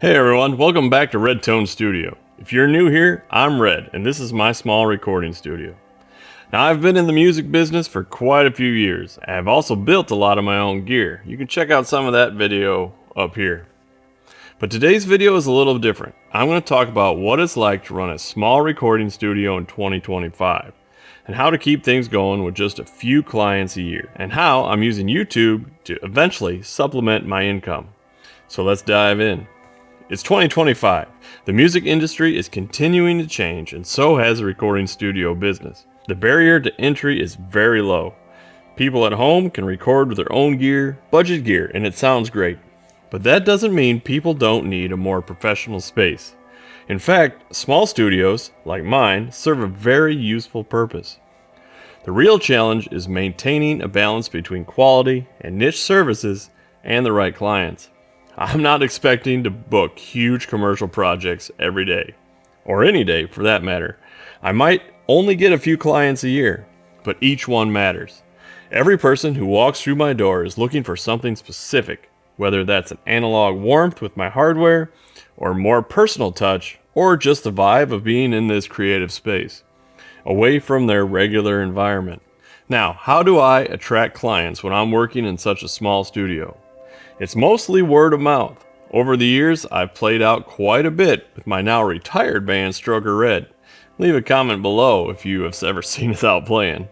Hey everyone, welcome back to RedTone Studio. If you're new here, I'm Red, and this is my small recording studio. Now I've been in the music business for quite a few years. I've also built a lot of my own gear. You can check out some of that video up here. But today's video is a little different. I'm going to talk about what it's like to run a small recording studio in 2025, and how to keep things going with just a few clients a year, and how I'm using YouTube to eventually supplement my income. So let's dive in. It's 2025. The music industry is continuing to change, and so has the recording studio business. The barrier to entry is very low. People at home can record with their own gear, budget gear, and it sounds great. But that doesn't mean people don't need a more professional space. In fact, small studios, like mine, serve a very useful purpose. The real challenge is maintaining a balance between quality and niche services and the right clients. I'm not expecting to book huge commercial projects every day, or any day for that matter. I might only get a few clients a year, but each one matters. Every person who walks through my door is looking for something specific, whether that's an analog warmth with my hardware, or more personal touch, or just the vibe of being in this creative space, away from their regular environment. Now, how do I attract clients when I'm working in such a small studio? It's mostly word of mouth. Over the years, I've played out quite a bit with my now retired band Stroker Red. Leave a comment below if you have ever seen us out playing.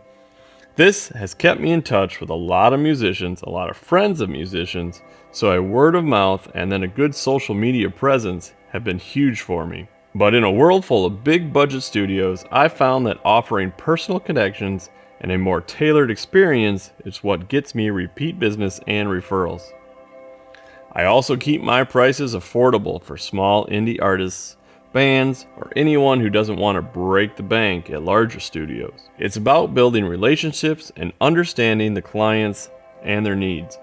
This has kept me in touch with a lot of musicians, a lot of friends of musicians, so a word of mouth and then a good social media presence have been huge for me. But in a world full of big budget studios, I found that offering personal connections and a more tailored experience is what gets me repeat business and referrals. I also keep my prices affordable for small indie artists, bands, or anyone who doesn't want to break the bank at larger studios. It's about building relationships and understanding the clients and their needs.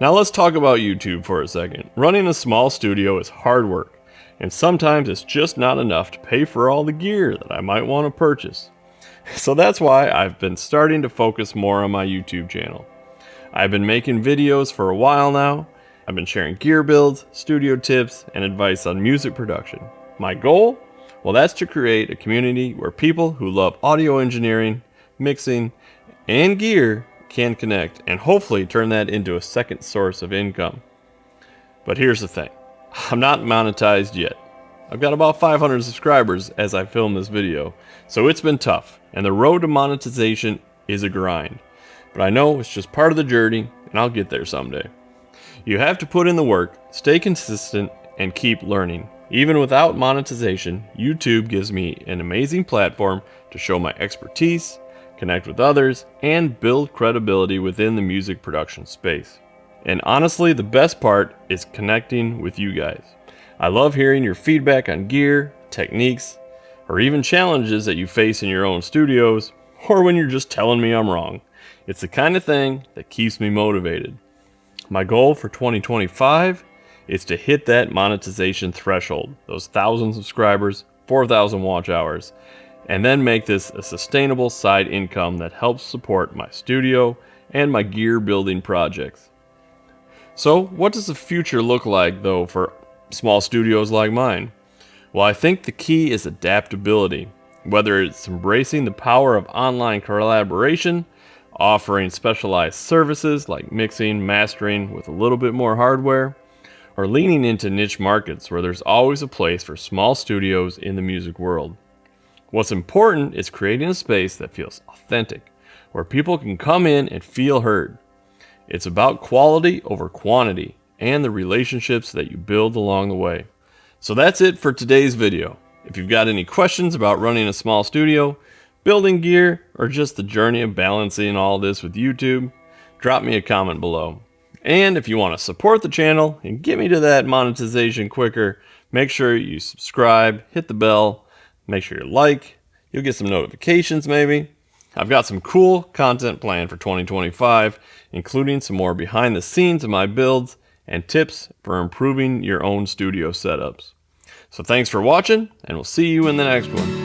Now let's talk about YouTube for a second. Running a small studio is hard work, and sometimes it's just not enough to pay for all the gear that I might want to purchase. So that's why I've been starting to focus more on my YouTube channel. I've been making videos for a while now. I've been sharing gear builds, studio tips, and advice on music production. My goal? Well, that's to create a community where people who love audio engineering, mixing, and gear can connect, and hopefully turn that into a second source of income. But here's the thing. I'm not monetized yet. I've got about 500 subscribers as I film this video, so it's been tough, and the road to monetization is a grind. But I know it's just part of the journey, and I'll get there someday. You have to put in the work, stay consistent, and keep learning. Even without monetization, YouTube gives me an amazing platform to show my expertise, connect with others, and build credibility within the music production space. And honestly, the best part is connecting with you guys. I love hearing your feedback on gear, techniques, or even challenges that you face in your own studios, or when you're just telling me I'm wrong. It's the kind of thing that keeps me motivated. My goal for 2025 is to hit that monetization threshold, those 1,000 subscribers, 4,000 watch hours, and then make this a sustainable side income that helps support my studio and my gear building projects. So what does the future look like though for small studios like mine? Well, I think the key is adaptability, whether it's embracing the power of online collaboration, offering specialized services like mixing, mastering with a little bit more hardware, or leaning into niche markets where there's always a place for small studios in the music world. What's important is creating a space that feels authentic, where people can come in and feel heard. It's about quality over quantity and the relationships that you build along the way. So that's it for today's video. If you've got any questions about running a small studio, building gear, or just the journey of balancing all this with YouTube, drop me a comment below. And if you want to support the channel and get me to that monetization quicker, make sure you subscribe, hit the bell, make sure you like, you'll get some notifications maybe. I've got some cool content planned for 2025, including some more behind the scenes of my builds and tips for improving your own studio setups. So thanks for watching, and we'll see you in the next one.